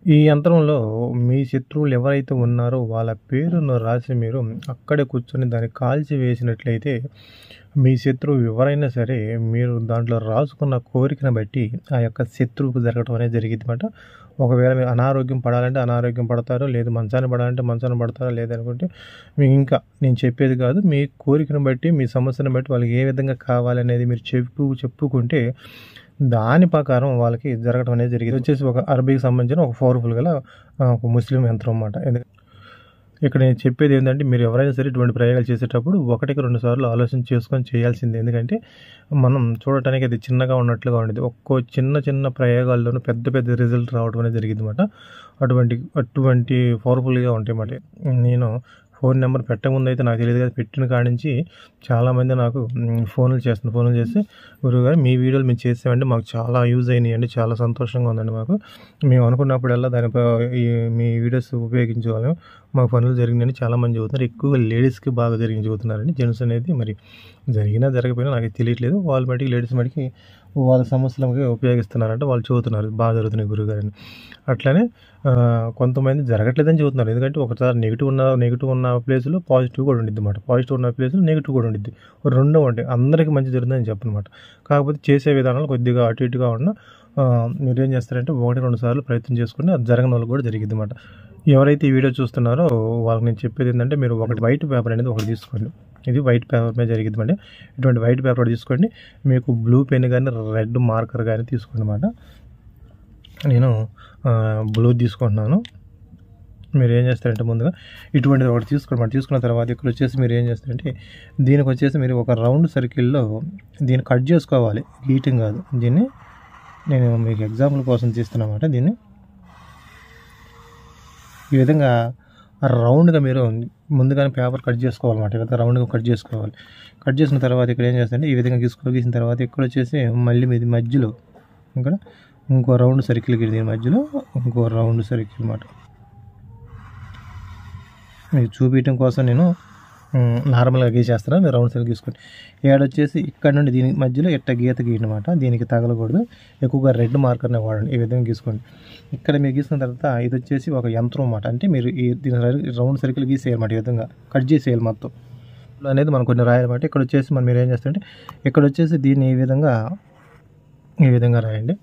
ఈ యంత్రంలో మీ శత్రువులు ఎవరైతే ఉన్నారో వాళ్ళ పేరును రాసి మీరు అక్కడే కూర్చొని దాన్ని కాల్చి వేసినట్లయితే మీ శత్రువు ఎవరైనా సరే మీరు దాంట్లో రాసుకున్న కోరికను బట్టి ఆ యొక్క శత్రువుకు జరగడం అనేది జరిగిద్దన్నమాట. ఒకవేళ మీరు అనారోగ్యం పడాలంటే అనారోగ్యం పడతారు, లేదు మంచాన పడాలంటే మంచాన పడతారు, లేదనుకుంటే మీకు ఇంకా నేను చెప్పేది కాదు, మీ కోరికను బట్టి మీ సమస్యను బట్టి వాళ్ళకి ఏ విధంగా కావాలనేది మీరు చెప్పుకుంటే దాని ప్రకారం వాళ్ళకి జరగడం అనేది జరిగింది. వచ్చేసి ఒక అరబీకి సంబంధించిన ఒక పవర్ఫుల్ గల ఒక ముస్లిం యంత్రం అన్నమాట. ఇక్కడ నేను చెప్పేది ఏంటంటే మీరు ఎవరైనా సరే ఇటువంటి ప్రయోగాలు చేసేటప్పుడు ఒకటికి 2 సార్లు ఆలోచన చేసుకొని చేయాల్సిందే. ఎందుకంటే మనం చూడటానికి అది చిన్నగా ఉన్నట్లుగా ఉండేది. ఒక్కో చిన్న ప్రయోగాల్లోనూ పెద్ద పెద్ద రిజల్ట్ రావడం అనేది జరిగిందన్నమాట. అటువంటి పవర్ఫుల్గా ఉంటాయన్నమాట. నేను ఫోన్ నెంబర్ పెట్టకముందు అయితే నాకు తెలియదు కదా, పెట్టిన కాడి నుంచి చాలామంది నాకు ఫోన్లు చేసి గురువుగారు మీ వీడియోలు మేము చేసామండి, మాకు చాలా యూజ్ అయినాయండి, చాలా సంతోషంగా ఉందండి మాకు, మేము అనుకున్నప్పుడల్లా మీ వీడియోస్ ఉపయోగించేవాళ్ళం, మాకు పనులు జరిగినాయని చాలామంది చెబుతున్నారు. ఎక్కువగా లేడీస్కి బాగా జరిగింది చెబుతున్నారండి. జెంట్స్ అనేది మరి జరిగినా జరగకపోయినా నాకు తెలియట్లేదు. వాళ్ళ మటుకి లేడీస్ మటుకి వాళ్ళ సమస్యలకి ఉపయోగిస్తున్నారంటే వాళ్ళు చెబుతున్నారు బాగా జరుగుతున్నాయి గురువుగారని. అట్లనే కొంతమంది జరగట్లేదని చెబుతున్నారు. ఎందుకంటే ఒకసారి నెగిటివ్ ఉన్న ప్లేస్లో పాజిటివ్ కూడా ఉండిద్ది అన్నమాట. పాజిటివ్ ఉన్న ప్లేస్లో నెగిటివ్ కూడా ఉండిద్ది. రెండో ఉంటాయి. అందరికీ మంచి జరుగుతుందని చెప్పనమాట. కాకపోతే చేసే విధానాలు కొద్దిగా అటు ఇటుగా ఉన్న మీరేం చేస్తారంటే 1-2 సార్లు ప్రయత్నం చేసుకుని అది జరగని వాళ్ళకి కూడా జరిగిద్ది అన్నమాట. ఎవరైతే ఈ వీడియో చూస్తున్నారో వాళ్ళకి నేను చెప్పేది ఏంటంటే మీరు ఒకటి వైట్ పేపర్ అనేది ఒకటి తీసుకోండి. ఇది వైట్ పేపర్ మీద జరిగిద్దండి. ఇటువంటి వైట్ పేపర్ తీసుకోండి. మీకు బ్లూ పెన్ కానీ రెడ్ మార్కర్ కానీ తీసుకోండి అన్నమాట. నేను బ్లూ తీసుకుంటున్నాను. మీరు ఏం చేస్తారంటే ముందుగా ఇటువంటిది ఒకటి తీసుకోండి. తీసుకున్న తర్వాత ఇక్కడ వచ్చేసి మీరు ఏం చేస్తారంటే దీనికి వచ్చేసి మీరు ఒక రౌండ్ సర్కిల్లో దీన్ని కట్ చేసుకోవాలి, గీయటం కాదు. దీన్ని నేను మీకు ఎగ్జాంపుల్ కోసం తీస్తున్నమాట. దీన్ని ఈ విధంగా రౌండ్గా మీరు ముందుగానే పేపర్ కట్ చేసుకోవాలన్నమాట. ఈ విధంగా రౌండ్గా కట్ చేసుకోవాలి. కట్ చేసిన తర్వాత ఇక్కడ ఏం చేస్తారంటే ఈ విధంగా గీసిన తర్వాత ఇక్కడ వచ్చేసి మళ్ళీ మీది మధ్యలో ఇక్కడ ఇంకో రౌండ్ సర్కిల్ గీయండి. దీని మధ్యలో ఇంకో రౌండ్ సర్కిల్ అన్నమాట. మీకు చూపించడం కోసం నేను నార్మల్గా గీసేస్తాను. మీరు రౌండ్ సర్కిల్ గీసుకోండి. ఏడొచ్చేసి ఇక్కడ నుండి దీనికి మధ్యలో గీత గీయనమాట. దీనికి తగలకూడదు. ఎక్కువగా రెడ్ మార్కర్నే వాడండి. ఈ విధంగా గీసుకోండి. ఇక్కడ మీరు గీసిన తర్వాత ఇది వచ్చేసి ఒక యంత్రం అన్నమాట. అంటే మీరు దీని రౌండ్ సర్కిల్ గీసేయాలన్నమాట. ఈ విధంగా కట్ చేసేయాలి మొత్తం అనేది మనం కొన్ని రాయాలన్నమాట. ఇక్కడ వచ్చేసి మీరు ఏం చేస్తారంటే ఇక్కడ వచ్చేసి దీన్ని ఈ విధంగా రాయండి.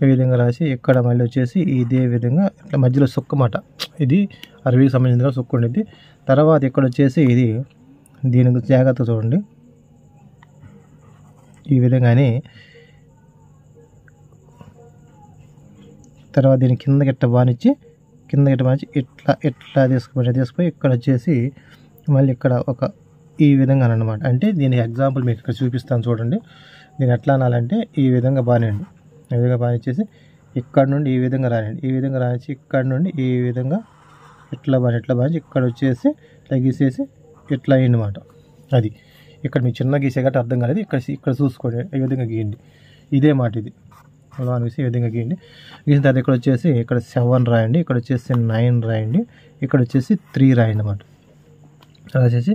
ఈ విధంగా రాసి ఇక్కడ మళ్ళీ వచ్చేసి ఇదే విధంగా ఇట్లా మధ్యలో సుక్క మాట, ఇది అరవీకి సంబంధించిన సుక్క ఉండిద్ది. తర్వాత ఇక్కడ వచ్చేసి ఇది దీనికి జాగ్రత్త చూడండి. ఈ విధంగానే తర్వాత దీన్ని కిందకి బానిచ్చి ఇట్లా తీసుకుపోయి ఇక్కడ వచ్చేసి మళ్ళీ ఇక్కడ ఈ విధంగా అన్నమాట. అంటే దీని ఎగ్జాంపుల్ మీకు ఇక్కడ చూపిస్తాను చూడండి. దీన్ని ఎట్లా అనాలంటే ఈ విధంగా బానండి. ఈ విధంగా బానిచ్చేసి ఇక్కడ నుండి ఈ విధంగా రాయండి. ఈ విధంగా రాయించి ఇక్కడ నుండి ఈ విధంగా ఇట్లా బానించి ఇక్కడ వచ్చేసి ఇట్లా గీసేసి ఇట్లా అయ్యిందన్నమాట. అది ఇక్కడ మీకు చిన్న గీసే గట్ట అర్థం కాలేదు. ఇక్కడ చూసుకోండి. ఈ విధంగా గీయండి. ఇదే మాట ఇది అలా అనిపిస్తే ఈ విధంగా గీయండి. గీసిన తర్వాత ఇక్కడ వచ్చేసి ఇక్కడ 7 రాయండి. ఇక్కడ వచ్చేసి 9 రాయండి. ఇక్కడ వచ్చేసి 3 రాయండి అన్నమాట. రాసేసి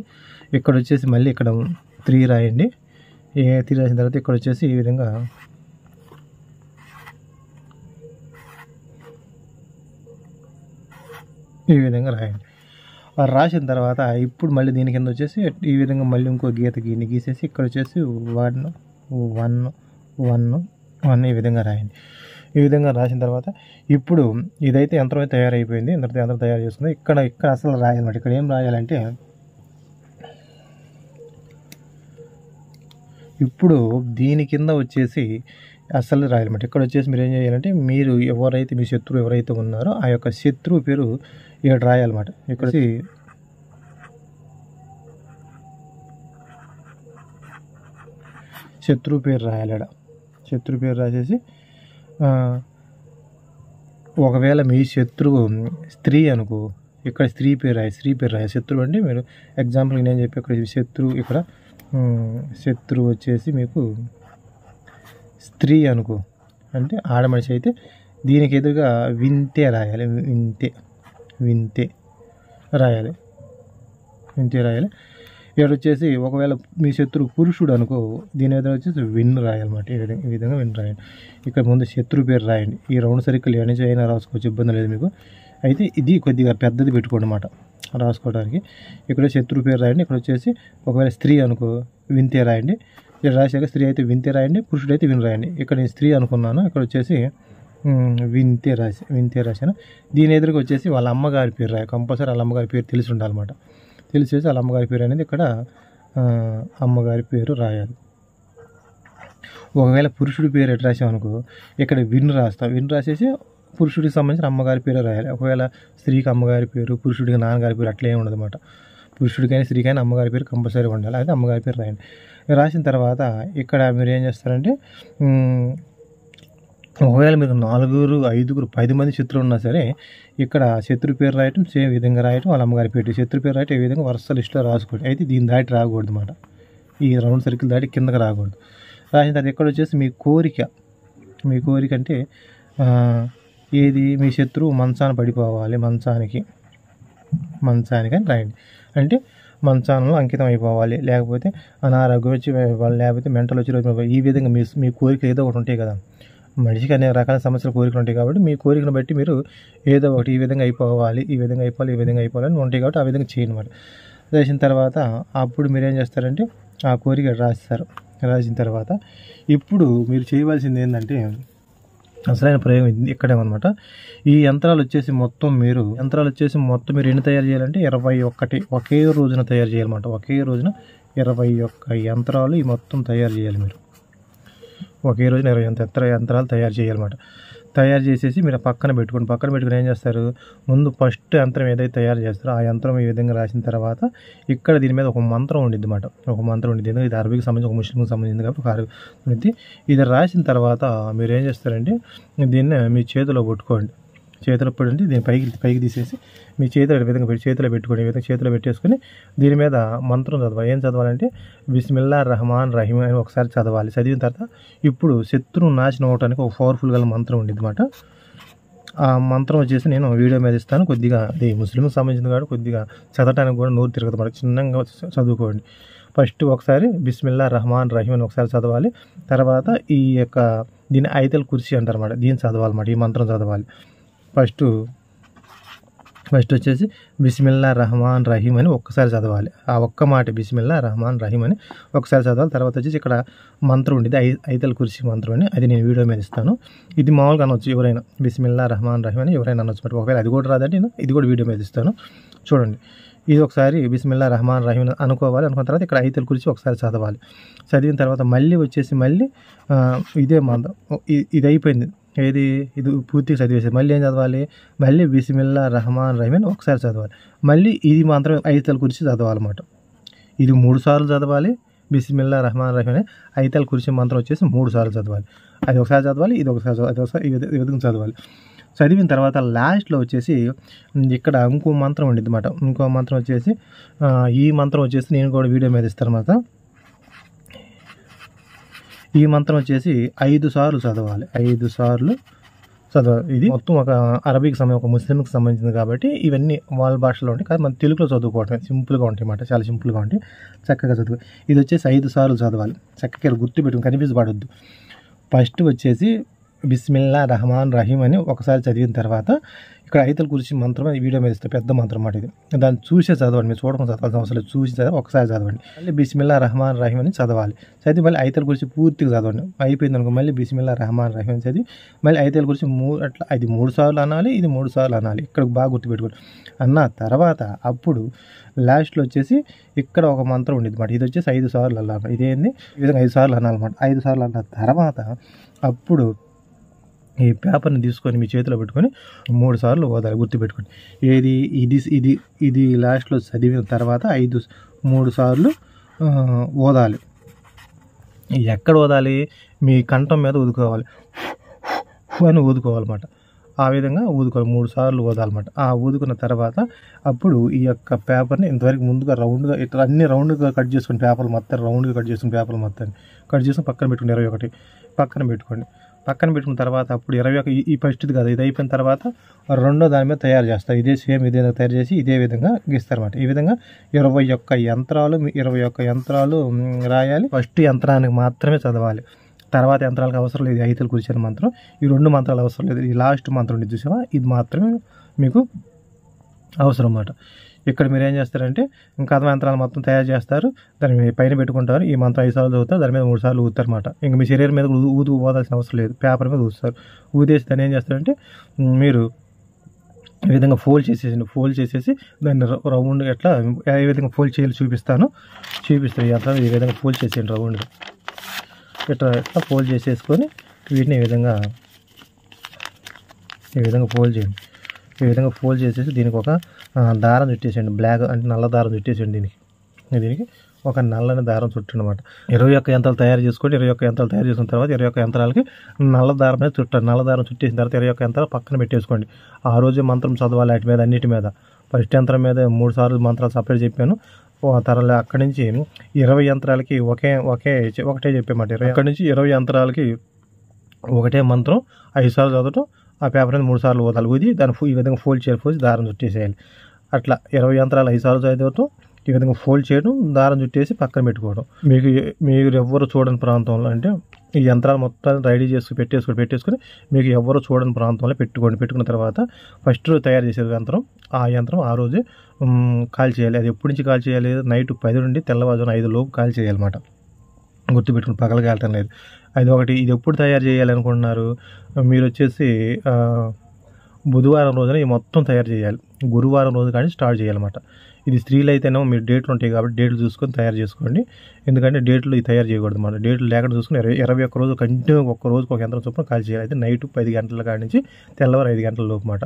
ఇక్కడ వచ్చేసి మళ్ళీ ఇక్కడ 3 రాయండి. 3 రాసిన తర్వాత ఇక్కడ వచ్చేసి ఈ విధంగా రాయండి. రాసిన తర్వాత ఇప్పుడు మళ్ళీ దీని కింద వచ్చేసి ఈ విధంగా మళ్ళీ ఇంకో గీత గీసేసి ఇక్కడ వచ్చేసి 1 ఈ విధంగా రాయండి. ఈ విధంగా రాసిన తర్వాత ఇప్పుడు ఇదైతే యంత్రం అయితే తయారైపోయింది. యంత్రం తయారు చేసుకుంది. ఇక్కడ అసలు రాయాలన్నమాట. ఇక్కడ ఏం రాయాలంటే ఇప్పుడు దీని కింద వచ్చేసి అసలు రాయాలన్నమాట. ఇక్కడ వచ్చేసి మీరు ఏం చేయాలంటే మీరు మీ శత్రువు ఎవరైతే ఉన్నారో ఆ యొక్క శత్రువు పేరు ఇక్కడ రాయాలన్నమాట. ఇక్కడ శత్రువు పేరు రాయాలి. శత్రువు పేరు రాసేసి ఒకవేళ మీ శత్రువు స్త్రీ అనుకో ఇక్కడ స్త్రీ పేరు రాయాలి. శత్రువు అంటే మీరు ఎగ్జాంపుల్ నేను చెప్పి ఇక్కడ శత్రువు వచ్చేసి మీకు స్త్రీ అనుకో అంటే ఆడమనిషి అయితే దీనికి ఎదురుగా వింతే రాయాలి. వింతే రాయాలి. ఇక్కడ వచ్చేసి ఒకవేళ మీ శత్రువు పురుషుడు అనుకో, దీని మీద వచ్చేసి విన్ రాయాలన్నమాట. ఈ విధంగా విన్ రాయండి. ఇక్కడ ముందు శత్రువు పేరు రాయండి. ఈ రౌండ్ సర్కిల్ ఎన్ని అయినా రాసుకోవచ్చు, ఇబ్బంది లేదు మీకు. అయితే ఇది కొద్దిగా పెద్దది పెట్టుకోండి అన్నమాట రాసుకోవడానికి. ఇక్కడ శత్రువు పేరు రాయండి. ఇక్కడ వచ్చేసి ఒకవేళ స్త్రీ అనుకో వింతే రాయండి. ఇక్కడ రాశాక స్త్రీ అయితే వింతే రాయండి, పురుషుడు అయితే విన్ రాయండి. ఇక్కడ నేను స్త్రీ అనుకున్నాను, ఇక్కడ వచ్చేసి వింతే రాశాను. దీని ఎదురుగా వచ్చేసి వాళ్ళ అమ్మగారి పేరు రాయాలి. కంపల్సరీ వాళ్ళ అమ్మగారి పేరు తెలిసి ఉండాలన్నమాట. తెలిసేసి వాళ్ళ అమ్మగారి పేరు అనేది ఇక్కడ అమ్మగారి పేరు రాయాలి. ఒకవేళ పురుషుడి పేరు ఎట్లా రాసామనుకో ఇక్కడ విన్ రాస్తాం. విన్ రాసేసి పురుషుడికి సంబంధించిన అమ్మగారి పేరు రాయాలి. ఒకవేళ స్త్రీకి అమ్మగారి పేరు, పురుషుడికి నాన్నగారి పేరు అట్లా ఏమి ఉండదు అన్నమాట. పురుషుడికైనా స్త్రీకైనా అమ్మగారి పేరు కంపల్సరీ ఉండాలి. అయితే అమ్మగారి పేరు రాయండి. రాసిన తర్వాత ఇక్కడ మీరు ఏం చేస్తారంటే ఒకవేళ మీకు 4, 5, 10 మంది శత్రువులు ఉన్నా సరే ఇక్కడ శత్రు పేరు రాయటం సేమ్ విధంగా రాయటం, వాళ్ళ అమ్మగారి పేరు శత్రు పేరు రాయటం ఈ విధంగా వరుస లిస్టులో రాసుకోండి. అయితే దీన్ని దాటి రాకూడదు అన్నమాట. ఈ రౌండ్ సర్కిల్ దాటి కిందకి రాకూడదు. రాసిన తర్వాత ఇక్కడ వచ్చేసి మీ కోరిక అంటే ఏది, మీ శత్రువు మంచాన పడిపోవాలి, మంచానికి అని రాయండి. అంటే మంచానంలో అంకితం అయిపోవాలి, లేకపోతే అనారోగ్యం వచ్చి లేకపోతే మెంటల్ వచ్చి ఈ విధంగా మీ కోరిక ఏదో ఒకటి ఉంటాయి కదా. మనిషికి అనేక రకాల సమస్యలు కోరికలు ఉంటాయి కాబట్టి మీ కోరికను బట్టి మీరు ఏదో ఒకటి ఈ విధంగా అయిపోవాలి అని ఉంటాయి కాబట్టి ఆ విధంగా చేయనమాట. రాసిన తర్వాత అప్పుడు మీరు ఏం చేస్తారంటే ఆ కోరిక రాస్తారు. రాసిన తర్వాత ఇప్పుడు మీరు చేయవలసింది ఏంటంటే అసలైన ప్రయోగం ఇక్కడేమన్నమాట. ఈ యంత్రాలు వచ్చేసి మొత్తం మీరు ఎన్ని తయారు చేయాలంటే 21 ఒకే రోజున తయారు చేయాలన్నమాట. ఒకే రోజున 21 యంత్రాలు ఈ మొత్తం తయారు చేయాలి. మీరు ఒకే రోజున 21 యంత్రాలు తయారు చేయాలన్నమాట. తయారు చేసేసి మీరు పక్కన పెట్టుకుని ఏం చేస్తారు, ముందు ఫస్ట్ యంత్రం ఏదైతే తయారు చేస్తారో ఆ యంత్రం ఈ విధంగా రాసిన తర్వాత ఇక్కడ దీని మీద ఒక మంత్రం ఉండిద్ది అన్నమాట. ఒక మంత్రం ఉండిద్ది. ఎందుకంటే ఇది అరబీకి సంబంధించి ఒక ముస్లింకి సంబంధించింది కాబట్టి ఒక అరబీ ఉండిద్ది. ఇది రాసిన తర్వాత మీరు ఏం చేస్తారంటే దీన్ని మీ చేతిలో పట్టుకోండి. చేతిలో పడి దీన్ని పైకి తీసేసి మీ చేతిలో ఈ విధంగా చేతిలో పెట్టుకోండి. ఈ విధంగా చేతిలో పెట్టేసుకుని దీని మీద మంత్రం చదవాలి. ఏం చదవాలంటే బిస్మిల్లాహిర్ రహమానిర్ రహీం అని ఒకసారి చదవాలి. చదివిన తర్వాత ఇప్పుడు శత్రువు నాశనం అవడానికి ఒక పవర్ఫుల్ గల మంత్రం ఉండిద్ది అన్నమాట. ఆ మంత్రం వచ్చేసి నేను వీడియో మీద ఇస్తాను. కొద్దిగా అది ముస్లింకి సంబంధించింది కాబట్టి కొద్దిగా చదవడానికి కూడా నోరు తిరగదు అన్నమాట. చిన్నగా చదువుకోండి. ఫస్ట్ ఒకసారి బిస్మిల్లాహిర్ రహమానిర్ రహీం అని ఒకసారి చదవాలి. తర్వాత ఈ యొక్క దీన్ని ఆయతల్ కుర్సీ అంటారు అన్నమాట. దీన్ని చదవాలన్నమాట. ఈ మంత్రం చదవాలి. ఫస్ట్ వచ్చేసి బిస్మిల్లాహిర్ రహమానిర్ రహీం అని ఒక్కసారి చదవాలి. ఆ ఒక్క మాట బిస్మిల్లాహిర్ రహమానిర్ రహీం అని ఒకసారి చదవాలి. తర్వాత వచ్చేసి ఇక్కడ మంత్రం ఉండేది ఆయతల్ కుర్సీ మంత్రం అని, అది నేను వీడియో మీద ఇస్తాను. ఇది మామూలుగా అనొచ్చు ఎవరైనా, బిస్మిల్లాహిర్ రహమానిర్ రహీం అని ఎవరైనా అనొచ్చు. మరి ఒకవేళ అది కూడా రాదంటే నేను ఇది కూడా వీడియో మీద ఇస్తాను చూడండి. ఇది ఒకసారి బిస్మిల్లాహిర్ రహమానిర్ రహీం అనుకోవాలి. అనుకున్న తర్వాత ఇక్కడ ఆయతల్ కుర్సీ ఒకసారి చదవాలి. చదివిన తర్వాత మళ్ళీ ఇదే మంత్రం ఇది అయిపోయింది. ఇది పూర్తిగా చదివేసి మళ్ళీ ఏం చదవాలి, మళ్ళీ బిస్మిల్లాహిర్ రహమానిర్ రహీం అని ఒకసారి చదవాలి. మళ్ళీ ఇది మాత్రం ఆయతల్ కుర్సీ చదవాలన్నమాట. ఇది 3 సార్లు చదవాలి. బిస్మిల్లాహిర్ రహమానిర్ రహీం అని ఆయతల్ కుర్సీ మంత్రం వచ్చేసి 3 సార్లు చదవాలి. అది ఒకసారి చదవాలి, ఇది ఒకసారి చదవాలి, ఈ విధంగా చదవాలి. చదివిన తర్వాత లాస్ట్లో వచ్చేసి ఇక్కడ ఇంకో మంత్రం ఉండిద్ది అన్నమాట. ఇంకో మంత్రం వచ్చేసి ఈ మంత్రం వచ్చేసి నేను కూడా వీడియో మీద ఇస్తాను అన్నమాట. ఈ మంత్రం వచ్చేసి 5 సార్లు చదవాలి. 5 సార్లు చదవాలి. ఇది మొత్తం ఒక అరబీకి ఒక ముస్లింకి సంబంధించింది కాబట్టి ఇవన్నీ వాళ్ళ భాషలో ఉంటాయి. కానీ మన తెలుగులో చదువుకోవటమే సింపుల్గా ఉంటాయి అన్నమాట. చాలా సింపుల్గా ఉంటాయి, చక్కగా చదువు. ఇది వచ్చేసి 5 సార్లు చదవాలి. చక్కగా గుర్తు పెట్టుకుని కనిపించబడద్దు. ఫస్ట్ వచ్చేసి బిస్మిల్లాహిర్ రహమానిర్ రహీం అని ఒకసారి చదివిన తర్వాత ఇక్కడ ఆయతల్ కుర్సీ మంత్రం ఈ వీడియో మీద ఇస్తే పెద్ద మంత్రం అన్నమాట. ఇది దాన్ని చూసే చదవండి, మీరు చూడకుండా చదవాల్సిన అవసరం లేదు. చూసి ఒకసారి చదవండి. మళ్ళీ బిస్మిల్లాహిర్ రహమానిర్ రహీం అని చదవాలి. చదివి మళ్ళీ ఆయతల్ కుర్సీ పూర్తిగా చదవండి. అయిపోయింది అనుకో మళ్ళీ బిస్మిల్లాహిర్ రహమానిర్ రహీం అని చదివి మళ్ళీ ఆయతల్ కుర్సీ అట్లా అది 3 సార్లు అనాలి, ఇది 3 సార్లు అనాలి. ఇక్కడ బాగా గుర్తుపెట్టుకోండి. అన్న తర్వాత అప్పుడు లాస్ట్లో వచ్చేసి ఇక్కడ ఒక మంత్రం ఉండేది అన్నమాట. ఇది వచ్చేసి 5 సార్లు అనాలి. ఇదేంది ఈ విధంగా 5 సార్లు అనాలన్నమాట. 5 సార్లు అన్న తర్వాత అప్పుడు ఈ పేపర్ని తీసుకొని మీ చేతిలో పెట్టుకొని 3 సార్లు ఓదాలి. గుర్తుపెట్టుకోండి. ఇది లాస్ట్లో చదివిన తర్వాత 3 సార్లు ఓదాలి. ఎక్కడ ఓదాలి, మీ కంఠం మీద ఊదుకోవాలి అని ఊదుకోవాలన్నమాట. ఆ విధంగా ఊదుకోవాలి. 3 సార్లు ఊదాలన్నమాట. ఆ ఊదుకున్న తర్వాత అప్పుడు ఈ యొక్క పేపర్ని ఇంతవరకు ముందుగా రౌండ్గా ఇట్లా అన్ని రౌండ్గా కట్ చేసుకుని పేపర్లు మొత్తం రౌండ్గా కట్ చేసుకుని పక్కన పెట్టుకోండి. 21 పక్కన పెట్టుకోండి. పక్కన పెట్టుకున్న తర్వాత అప్పుడు 21 ఈ ఫస్ట్ది కాదు, ఇది అయిపోయిన తర్వాత రెండో దాని మీద తయారు చేస్తారు. ఇదే సేమ్ ఇదే తయారు చేసి ఇదే విధంగా గీస్తారన్నమాట. ఈ విధంగా 21 యంత్రాలు రాయాలి. ఫస్ట్ యంత్రానికి మాత్రమే చదవాలి, తర్వాత యంత్రాలకు అవసరం లేదు. ఐతులు కూర్చొని మంత్రం, ఈ 2 మంత్రాలు అవసరం లేదు. ఈ లాస్ట్ మంత్రం ఉంది చూసావా, ఇది మాత్రమే మీకు అవసరం అన్నమాట. ఇక్కడ మీరు ఏం చేస్తారంటే కథమ యంత్రాలు మొత్తం తయారు చేస్తారు, దాని పైన పెట్టుకుంటారు. ఈ మంత్రం 5 సార్లు చదువుతారు, దాని మీద 3 సార్లు ఊదుతారు అనమాట. ఇంకా మీ శరీరం మీద ఊదాల్సిన అవసరం లేదు, పేపర్ మీద ఊదుతారు. ఊదేసి దాన్ని ఏం చేస్తారంటే మీరు ఈ విధంగా ఫోల్డ్ చేసేసి దాన్ని రౌండ్ ఎట్లా ఏ విధంగా ఫోల్డ్ చేయాలి చూపిస్తాను. ఈ యంత్రం ఈ విధంగా ఫోల్డ్ చేసేయండి, రౌండ్ ఇట్లా ఫోల్డ్ చేసేసుకొని వీటిని ఈ విధంగా ఫోల్డ్ చేయండి. ఈ విధంగా ఫోల్డ్ చేసేసి దీనికి ఒక దారం చుట్టేసేయండి, బ్లాక్ అంటే నల్ల దారం చుట్టేసేయండి. దీనికి ఒక నల్లని దారం చుట్టండి అనమాట. 21 యంత్రాలు తయారు చేసుకోండి. 21 యంత్రాలు తయారు చేసుకున్న తర్వాత 21 యంత్రాలకి నల్ల దారం మీద చుట్టండి. నల్ల దారం చుట్టేసిన తర్వాత 21 యంత్రాలు పక్కన పెట్టేసుకోండి. ఆ రోజే మంత్రం చదవాలి వాటి మీద, అన్నిటి మీద. ఫస్ట్ యంత్రం మీద 3 సార్లు మంత్రాలు సపరేట్ చెప్పాను. తర్వాత అక్కడి నుంచి 20 యంత్రాలకి ఒకటే చెప్పామాట. అక్కడి నుంచి 20 యంత్రాలకి ఒకటే మంత్రం 5 సార్లు చదవటం, ఆ పేపర్ మీద 3 సార్లు ఊది దాన్ని ఈ విధంగా ఫోల్డ్ దారం చుట్టేసేయాలి. అట్లా 20 యంత్రాలు 5 సార్లు చదవటం, ఈ విధంగా ఫోల్డ్ చేయడం, దారం చుట్టేసి పక్కన పెట్టుకోవడం. మీరు ఎవ్వరు చూడని ప్రాంతంలో, అంటే ఈ యంత్రాలు మొత్తం రెడీ పెట్టేసుకొని మీకు ఎవరు చూడని ప్రాంతంలో పెట్టుకున్న తర్వాత ఫస్ట్ తయారు చేసే యంత్రం ఆ రోజే కాల్ చేయాలి. అది ఎప్పటి నుంచి కాల్ చేయాలి? నైట్ 10 నుండి తెల్లవారుజామున 5 లోపు కాల్ చేయాలన్నమాట. గుర్తుపెట్టుకుని పగలు కాలటం లేదు. ఇది ఎప్పుడు తయారు చేయాలనుకుంటున్నారు? మీరు వచ్చేసి బుధవారం రోజున ఈ మొత్తం తయారు చేయాలి. గురువారం రోజు కానీ స్టార్ట్ చేయాలన్నమాట. ఇది స్త్రీలు అయితేనేమో మీరు డేట్లు ఉంటాయి కాబట్టి డేట్లు చూసుకొని తయారు చేసుకోండి. ఎందుకంటే డేట్లు తయారు చేయకూడదు అన్నమాట. డేట్లు లేకుండా చూసుకుని 21 రోజు కంటిన్యూ ఒక్క రోజుకు ఒక యంత్రం చొప్పున కాల్ చేయాలి. అయితే నైట్ 10 గంటల కాడి నుంచి తెల్లవారు 5 గంటల లోపు అన్నమాట.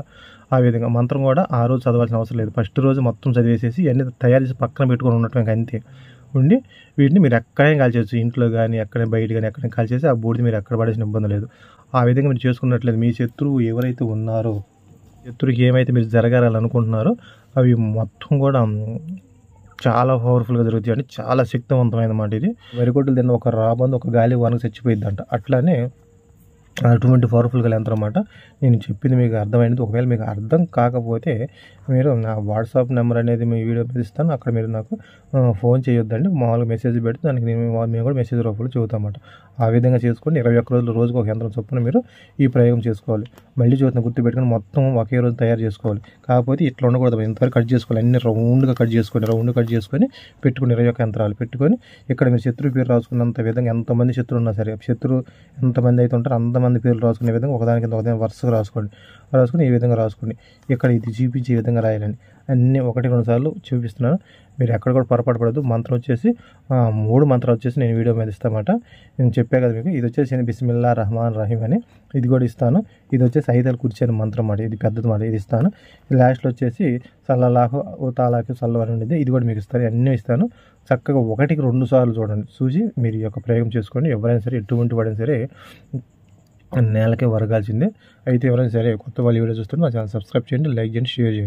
ఆ విధంగా మంత్రం కూడా ఆ రోజు చదవాల్సిన అవసరం లేదు. ఫస్ట్ రోజు మొత్తం చదివేసేసి అన్నీ తయారు చేసి పక్కన పెట్టుకొని ఉన్నట్టు ఇంకా అంతే ఉండి వీటిని మీరు ఎక్కడైనా కాల్ చేయొచ్చు. ఇంట్లో కానీ ఎక్కడైనా బయట కానీ ఎక్కడైనా కాల్ చేసి ఆ బూడిది మీరు ఎక్కడ పడేసిన ఇబ్బంది లేదు. ఆ విధంగా మీరు చేసుకున్నట్లేదు మీ శత్రువు ఎవరైతే ఉన్నారో, శత్రువుకి ఏమైతే మీరు జరగాలనుకుంటున్నారో అవి మొత్తం కూడా చాలా పవర్ఫుల్గా జరుగుతాయి. అంటే చాలా శక్తివంతమైన మాట ఇది. వరికొట్టులు తిన్న ఒక రాబందు ఒక గాలి వానకు చచ్చిపోయిద్దంట. అట్లానే అటువంటి పవర్ఫుల్గా యంత్రం అన్నమాట. నేను చెప్పింది మీకు అర్థమైనది. ఒకవేళ మీకు అర్థం కాకపోతే మీరు నా వాట్సాప్ నెంబర్ అనేది మీ వీడియో మీద ఇస్తాను, అక్కడ మీరు నాకు ఫోన్ చేయొద్దండి, మామూలుగా మెసేజ్ పెడితే దానికి మేము కూడా మెసేజ్ రూపంలో చెబుతామన్నమాట. ఆ విధంగా చేసుకొని 21 రోజులు రోజుకు ఒక యంత్రం చొప్పున మీరు ఈ ప్రయోగం చేసుకోవాలి. మళ్ళీ చూస్తున్న గుర్తుపెట్టుకుని మొత్తం ఒకే రోజు తయారు చేసుకోవాలి. కాకపోతే ఇట్లా ఉండకూడదు, ఇంతవరకు కట్ చేసుకోవాలి. అన్ని రౌండ్గా కట్ చేసుకొని పెట్టుకుని 21 యంత్రాలు పెట్టుకొని ఇక్కడ మీరు శత్రువు పేరు రాసుకున్నంత విధంగా ఎంతమంది శత్రువు ఉన్నా సరే, శత్రువు ఎంతమంది అయితే ఉంటారో అంతమంది పేర్లు రాసుకునే విధంగా ఒకదానికి ఒకదాని వరుసగా రాసుకొని ఈ విధంగా రాసుకోండి. ఇక్కడ ఇది చూపించే విధంగా రాయాలని అన్నీ 1-2 సార్లు చూపిస్తున్నాను. మీరు ఎక్కడ కూడా పొరపాటు పడద్దు. మంత్రం వచ్చేసి 3 మంత్రాలు వచ్చేసి నేను వీడియో మీద ఇస్తామాట. నేను చెప్పా కదా మీకు. ఇది వచ్చేసి బిస్మిల్లా రహమాన్ రహీం అని ఇది కూడా ఇస్తాను. ఇది వచ్చేసి 5 కూర్చొని మంత్రం మాట, ఇది పెద్దది మాట, ఇది ఇస్తాను. లాస్ట్లో వచ్చేసి సల్లల్లాహు తాలాకి సల్లు అని ఉండేది, ఇది కూడా మీకు ఇస్తాను. అన్నీ ఇస్తాను. చక్కగా 1-2 సార్లు చూడండి, చూసి మీరు ఈ యొక్క ప్రయోగం చేసుకోండి. ఎవరైనా సరే ఎటువంటి వాడైనా సరే నేలకే వరగాల్సిందే. అయితే ఎవరైనా సరే కొత్త వాళ్ళు వీడియో చూస్తుంటే మా ఛానల్ సబ్స్క్రైబ్ చేయండి, లైక్ చేయండి, షేర్ చేయండి.